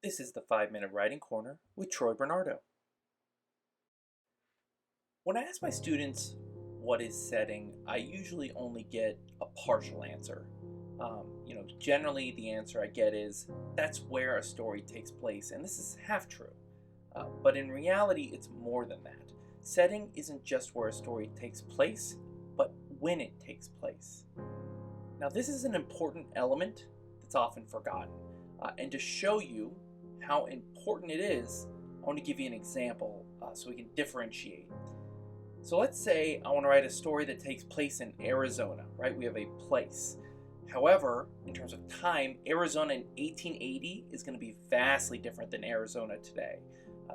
This is the 5 Minute Writing Corner with Troy Bernardo. When I ask my students what is setting, I usually only get a partial answer. Generally the answer I get is that's where a story takes place, and this is half true. But in reality, it's more than that. Setting isn't just where a story takes place, but when it takes place. Now, this is an important element that's often forgotten. And to show you how important it is, I want to give you an example so we can differentiate. So let's say I want to write a story that takes place in Arizona, right? We have a place. However, in terms of time, Arizona in 1880 is going to be vastly different than Arizona today.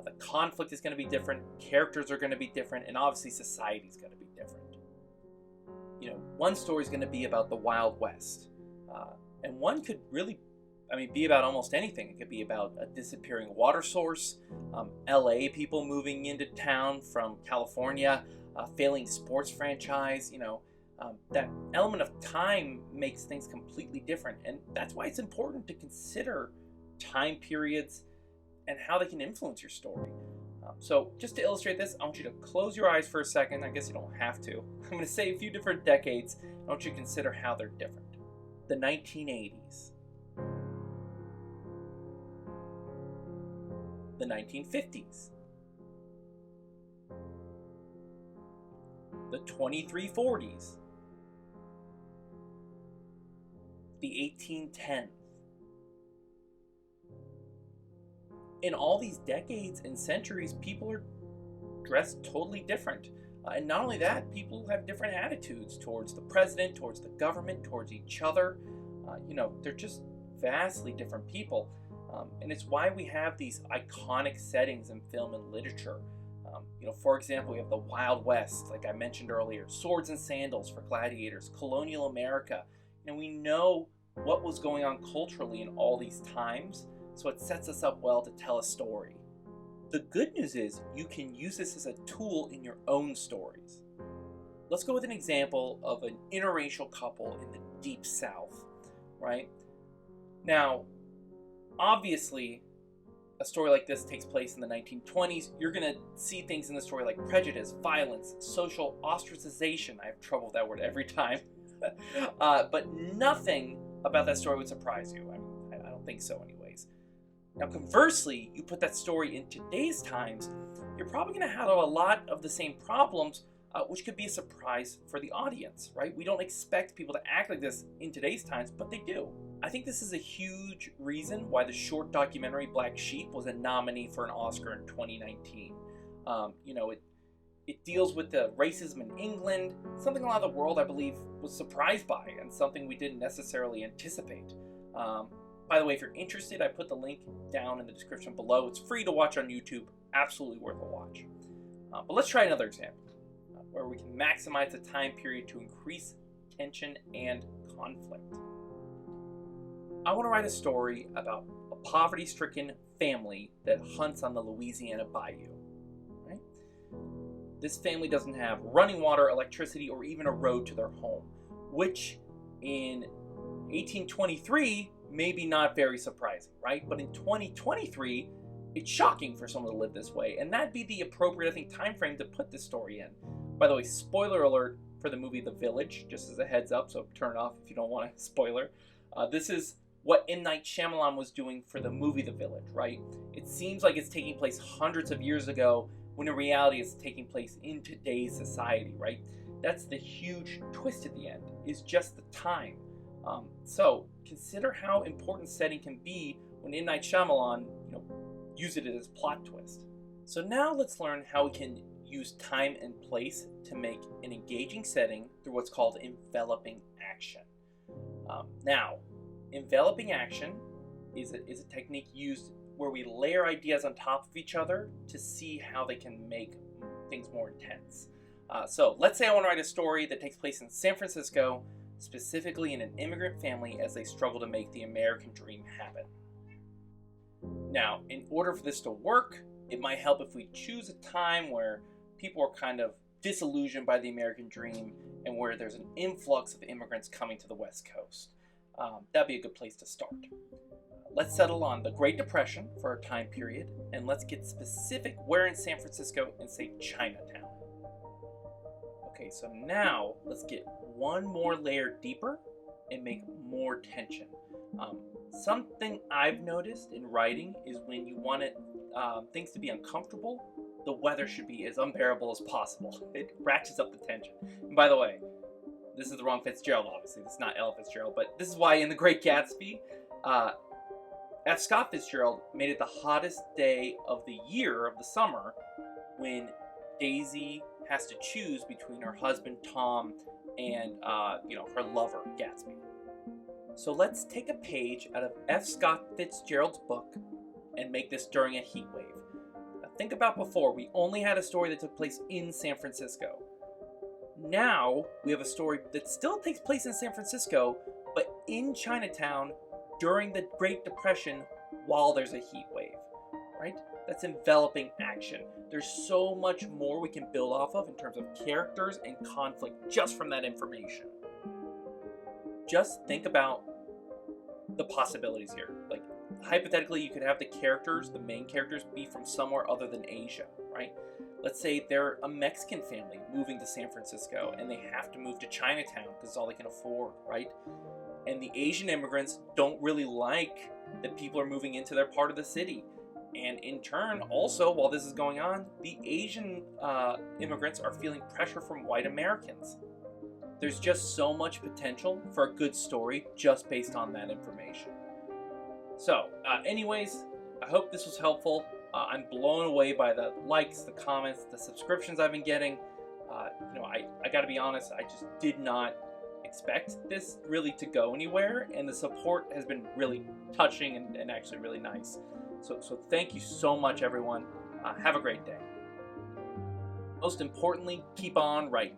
The conflict is going to be different, characters are going to be different, and obviously society is going to be different. One story is going to be about the Wild West, and one could really, be about almost anything. It could be about a disappearing water source, LA people moving into town from California, a failing sports franchise. That element of time makes things completely different, and that's why it's important to consider time periods and how they can influence your story. So just to illustrate this, I want you to close your eyes for a second. I guess you don't have to. I'm going to say a few different decades. I want you to consider how they're different. The 1980s. The 1950s. The 2340s. The 1810s. In all these decades and centuries, people are dressed totally different. And not only that, people have different attitudes towards the president, towards the government, towards each other. They're just vastly different people. And it's why we have these iconic settings in film and literature. For example, we have the Wild West, like I mentioned earlier, swords and sandals for gladiators, colonial America. And we know what was going on culturally in all these times, so it sets us up well to tell a story. The good news is you can use this as a tool in your own stories. Let's go with an example of an interracial couple in the Deep South, right? Now, obviously, a story like this takes place in the 1920s. You're going to see things in the story like prejudice, violence, social ostracization. I have trouble with that word every time. But nothing about that story would surprise you. I don't think so anyways. Now, conversely, you put that story in today's times, you're probably going to have a lot of the same problems, which could be a surprise for the audience, right? We don't expect people to act like this in today's times, but they do. I think this is a huge reason why the short documentary Black Sheep was a nominee for an Oscar in 2019. It deals with the racism in England, something a lot of the world, I believe, was surprised by, and something we didn't necessarily anticipate. By the way, if you're interested, I put the link down in the description below. It's free to watch on YouTube, absolutely worth a watch. But let's try another example, where we can maximize the time period to increase tension and conflict. I want to write a story about a poverty-stricken family that hunts on the Louisiana Bayou. Right? This family doesn't have running water, electricity, or even a road to their home, which in 1823 maybe not very surprising, right? But in 2023, it's shocking for someone to live this way, and that'd be the appropriate, I think, time frame to put this story in. By the way, spoiler alert for the movie The Village, just as a heads up, so turn it off if you don't want a spoiler. This is what M. Night Shyamalan was doing for the movie The Village, right? It seems like it's taking place hundreds of years ago, when in reality it's taking place in today's society, right? That's the huge twist at the end, is just the time. So consider how important setting can be when M. Night Shyamalan, use it as plot twist. So now let's learn how we can use time and place to make an engaging setting through what's called enveloping action. Now, enveloping action is a technique used where we layer ideas on top of each other to see how they can make things more intense. So let's say I want to write a story that takes place in San Francisco, specifically in an immigrant family as they struggle to make the American dream happen. Now, in order for this to work, it might help if we choose a time where people are kind of disillusioned by the American dream and where there's an influx of immigrants coming to the West Coast. That'd be a good place to start. let's settle on the Great Depression for our time period, and let's get specific where in San Francisco and say Chinatown. Okay, so now let's get one more layer deeper and make more tension. Something I've noticed in writing is when you want things to be uncomfortable, the weather should be as unbearable as possible. It ratchets up the tension. And by the way, this is the wrong Fitzgerald, obviously. This is not Ella Fitzgerald, but this is why in The Great Gatsby, F. Scott Fitzgerald made it the hottest day of the year, of the summer, when Daisy has to choose between her husband, Tom, and her lover, Gatsby. So let's take a page out of F. Scott Fitzgerald's book and make this during a heat wave. Now, think about before, we only had a story that took place in San Francisco. Now we have a story that still takes place in San Francisco, but in Chinatown during the Great Depression while there's a heat wave, right? That's enveloping action. There's so much more we can build off of in terms of characters and conflict just from that information. Just think about the possibilities here. Like, hypothetically, you could have the characters, the main characters, be from somewhere other than Asia, right? Let's say they're a Mexican family moving to San Francisco and they have to move to Chinatown because it's all they can afford, right? And the Asian immigrants don't really like that people are moving into their part of the city. And in turn, also, while this is going on, the Asian immigrants are feeling pressure from white Americans. There's just so much potential for a good story just based on that information. So, anyways, I hope this was helpful. I'm blown away by the likes, the comments, the subscriptions I've been getting. I gotta be honest, I just did not expect this really to go anywhere, and the support has been really touching and actually really nice. So thank you so much, everyone. Have a great day. Most importantly, keep on writing.